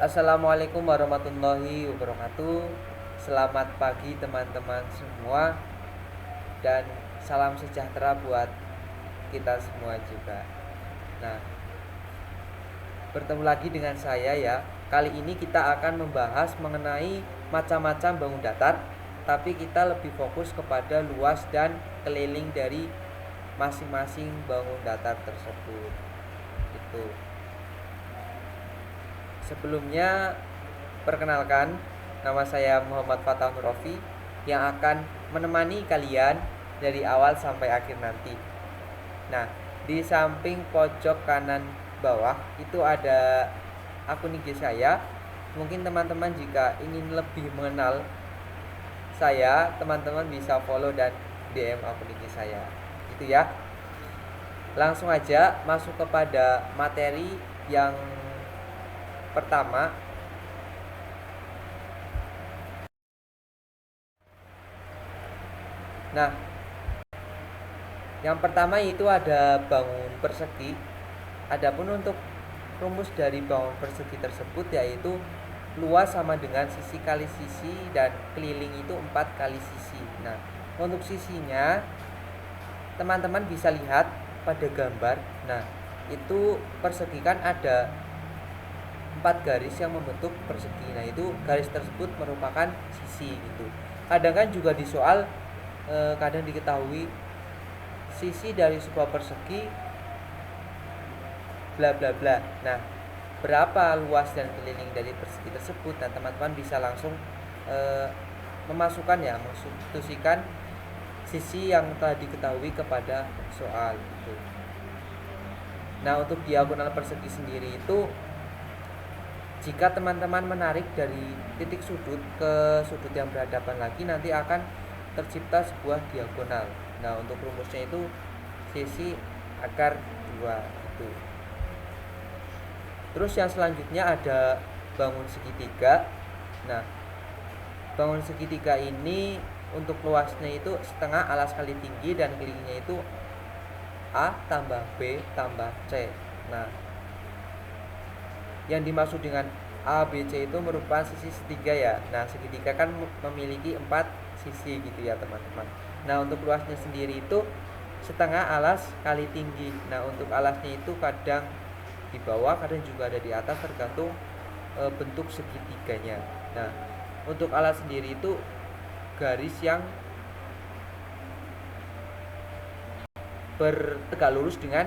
Assalamualaikum warahmatullahi wabarakatuh. Selamat pagi teman-teman semua dan salam sejahtera buat kita semua juga. Nah, bertemu lagi dengan saya ya. Kali ini kita akan membahas mengenai macam-macam bangun datar, tapi kita lebih fokus kepada luas dan keliling dari masing-masing bangun datar tersebut. Itu. Sebelumnya, perkenalkan, nama saya Muhammad Fatah Nurofi yang akan menemani kalian dari awal sampai akhir nanti. Nah, di samping pojok kanan bawah itu ada akun IG saya. Mungkin teman-teman jika ingin lebih mengenal saya, teman-teman bisa follow dan DM akun IG saya. Itu ya. Langsung aja masuk kepada materi yang pertama. Nah, yang pertama itu ada bangun persegi. Adapun untuk rumus dari bangun persegi tersebut yaitu luas sama dengan sisi kali sisi dan keliling itu 4 kali sisi. Nah, untuk sisinya teman-teman bisa lihat pada gambar. Nah, itu persegi kan ada 4 garis yang membentuk persegi. Nah, itu garis tersebut merupakan sisi gitu. Kadang kan juga di soal kadang diketahui sisi dari sebuah persegi bla bla bla. Nah, berapa luas dan keliling dari persegi tersebut? Nah, teman-teman bisa langsung memasukkan ya, mensubstitusikan sisi yang telah diketahui kepada soal itu. Nah, untuk diagonal persegi sendiri itu jika teman-teman menarik dari titik sudut ke sudut yang berhadapan lagi, nanti akan tercipta sebuah diagonal. Nah, untuk rumusnya itu sisi akar 2 itu. Terus yang selanjutnya ada bangun segitiga. Nah, bangun segitiga ini untuk luasnya itu setengah alas kali tinggi dan kelilingnya itu A tambah B tambah C. Nah, yang dimaksud dengan A, B, C itu merupakan sisi segitiga ya. Nah, segitiga kan memiliki 4 sisi gitu ya teman-teman. Nah, untuk luasnya sendiri itu setengah alas kali tinggi. Nah, untuk alasnya itu kadang di bawah, kadang juga ada di atas tergantung bentuk segitiganya. Nah, untuk alas sendiri itu garis yang bertegak lurus dengan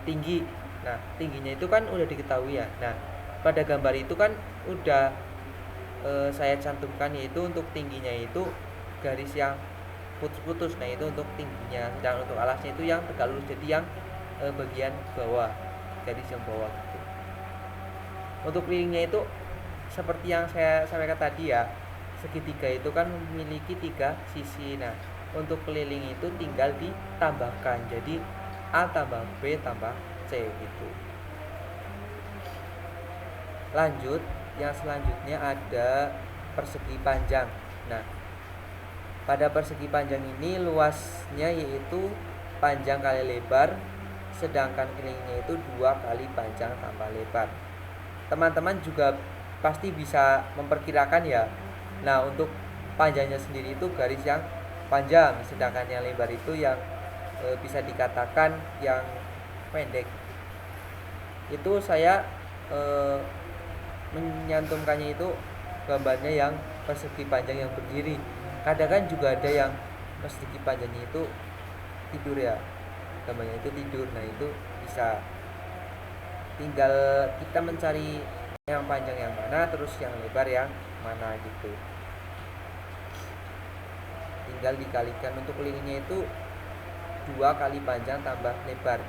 tinggi. Nah, tingginya itu kan udah diketahui ya. Nah, pada gambar itu kan udah saya cantumkan yaitu untuk tingginya itu garis yang putus-putus. Nah, itu untuk tingginya. Dan untuk alasnya itu yang tegak lurus, jadi yang bagian bawah, garis yang bawah gitu. Untuk kelilingnya itu seperti yang saya sampaikan tadi ya, segitiga itu kan memiliki 3 sisi. Nah, untuk keliling itu tinggal ditambahkan, jadi A tambah B tambah C gitu. Lanjut, yang selanjutnya ada persegi panjang. Nah, pada persegi panjang ini luasnya yaitu panjang kali lebar, sedangkan kelilingnya itu 2 kali panjang tambah lebar. Teman-teman juga pasti bisa memperkirakan ya. Nah, untuk panjangnya sendiri itu garis yang panjang, sedangkan yang lebar itu yang bisa dikatakan yang pendek. Itu saya menyantumkannya itu gambarnya yang persegi panjang yang berdiri. Kadang kan juga ada yang persegi panjangnya itu tidur ya, gambarnya itu tidur. Nah, itu bisa tinggal kita mencari yang panjang yang mana, terus yang lebar yang mana gitu. Tinggal dikalikan. Untuk kelilingnya itu 2 kali panjang tambah lebar.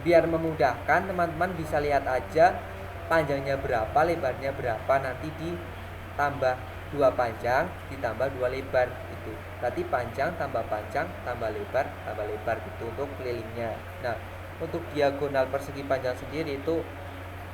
Biar memudahkan, teman-teman bisa lihat aja panjangnya berapa, lebarnya berapa, nanti ditambah 2 panjang ditambah 2 lebar gitu. Berarti panjang tambah tambah lebar gitu untuk kelilingnya. Nah, untuk diagonal persegi panjang sendiri itu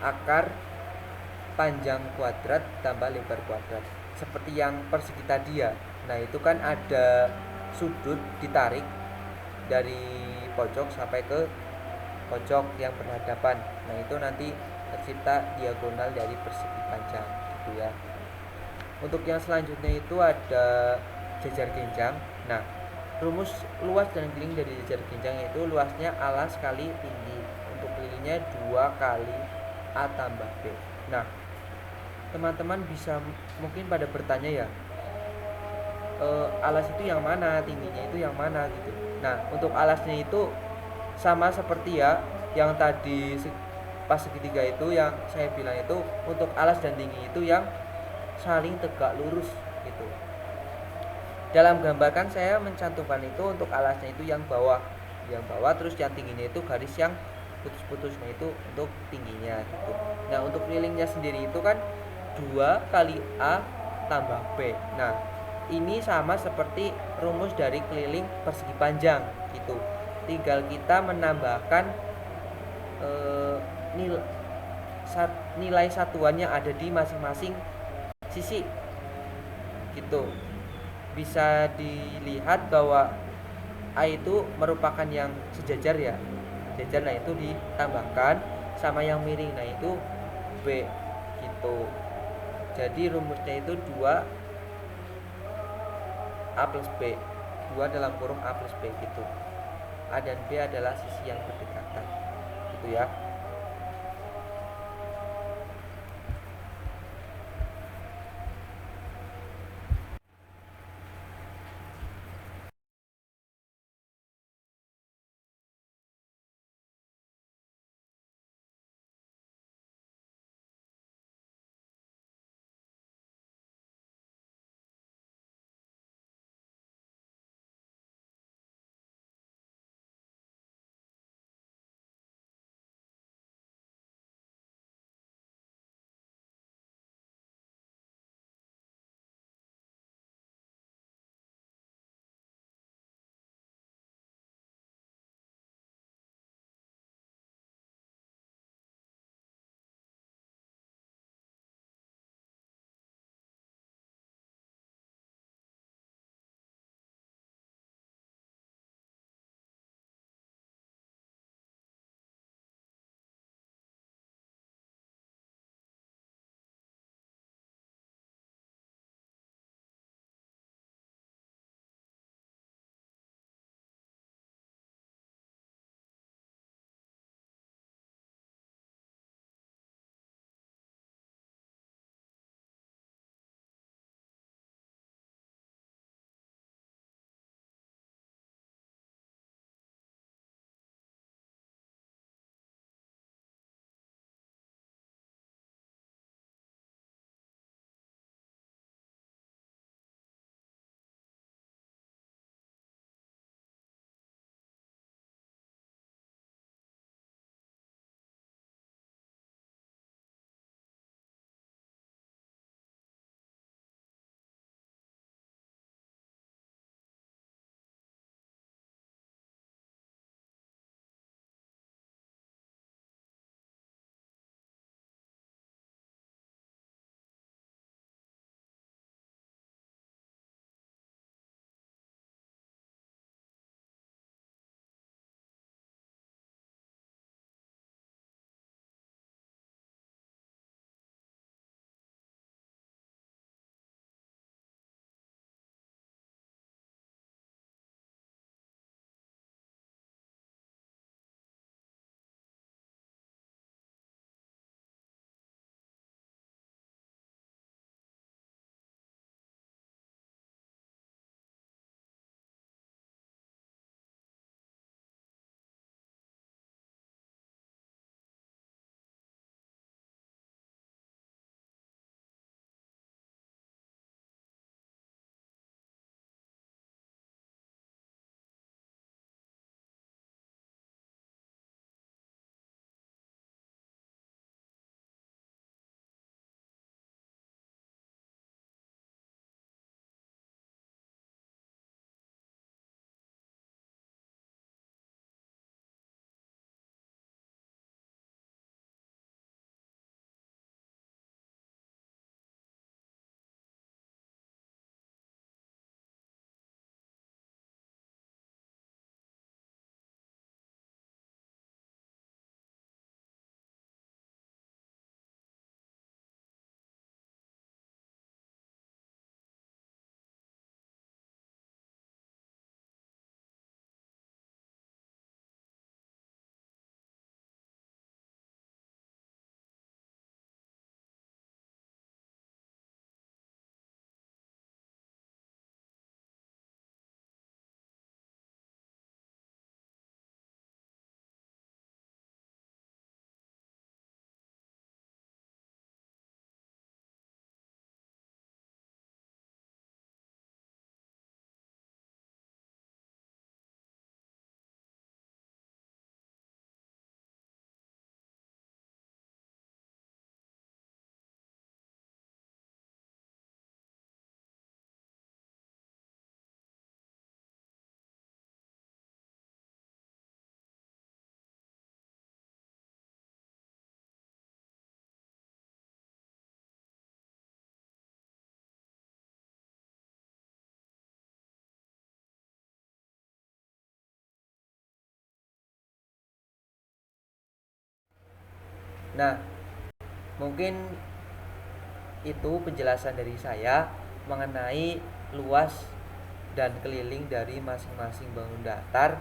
akar panjang kuadrat tambah lebar kuadrat. Seperti yang persegi tadi ya. Nah, itu kan ada sudut ditarik dari pojok sampai ke pojok yang berhadapan. Nah, itu nanti tercipta diagonal dari persegi panjang gitu ya. Untuk yang selanjutnya itu ada jajar genjang. Nah, rumus luas dan keliling dari jajar genjang itu luasnya alas kali tinggi. Untuk kelilingnya 2 kali A tambah B. Nah, teman-teman bisa mungkin pada bertanya ya, alas itu yang mana, tingginya itu yang mana gitu. Nah, untuk alasnya itu sama seperti ya yang tadi pas segitiga itu yang saya bilang itu, untuk alas dan tinggi itu yang saling tegak lurus gitu. Dalam gambar kan saya mencantumkan itu untuk alasnya itu yang bawah, terus yang tingginya itu garis yang putus-putus, nah itu untuk tingginya gitu. Nah, untuk kelilingnya sendiri itu kan 2 kali A tambah B. Nah, ini sama seperti rumus dari keliling persegi panjang gitu. Tinggal kita menambahkan nilai nilai satuannya ada di masing-masing sisi gitu. Bisa dilihat bahwa A itu merupakan yang sejajar ya, sejajar, nah itu ditambahkan sama yang miring, nah itu B gitu. Jadi rumusnya itu 2 A plus B, 2 dalam kurung A plus B gitu. A dan B adalah sisi yang berdekatan gitu ya. Nah, mungkin itu penjelasan dari saya mengenai luas dan keliling dari masing-masing bangun datar.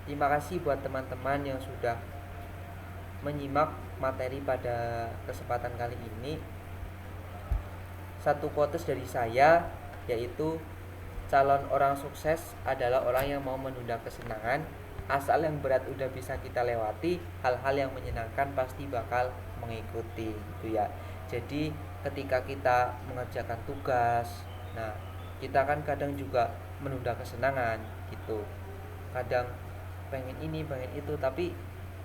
Terima kasih buat teman-teman yang sudah menyimak materi pada kesempatan kali ini. Satu quotes dari saya, yaitu calon orang sukses adalah orang yang mau menunda kesenangan. Asal yang berat udah bisa kita lewati, hal-hal yang menyenangkan pasti bakal mengikuti, gitu ya. Jadi ketika kita mengerjakan tugas, nah kita kan kadang juga menunda kesenangan gitu. Kadang pengen ini pengen itu, tapi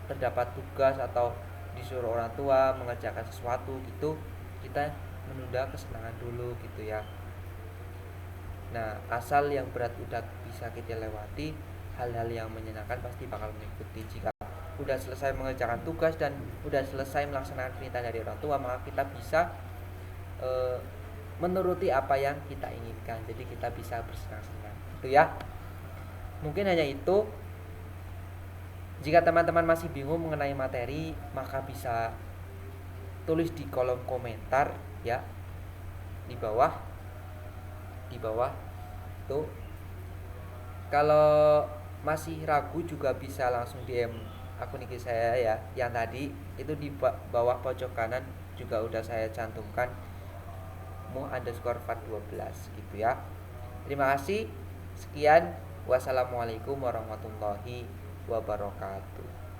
terdapat tugas atau disuruh orang tua mengerjakan sesuatu gitu, kita menunda kesenangan dulu gitu ya. Nah, asal yang berat udah bisa kita lewati, hal-hal yang menyenangkan pasti bakal mengikuti. Jika udah selesai mengerjakan tugas dan udah selesai melaksanakan perintah dari orang tua, maka kita bisa e, menuruti apa yang kita inginkan. Jadi kita bisa bersenang-senang. Itu ya. Mungkin hanya itu. Jika teman-teman masih bingung mengenai materi, maka bisa tulis di kolom komentar ya, di bawah tuh. Kalau masih ragu juga bisa langsung DM akun IG saya ya, yang tadi itu di bawah pojok kanan juga udah saya cantumkan mu_fat12 gitu ya. Terima kasih. Sekian. Wassalamualaikum warahmatullahi wabarakatuh.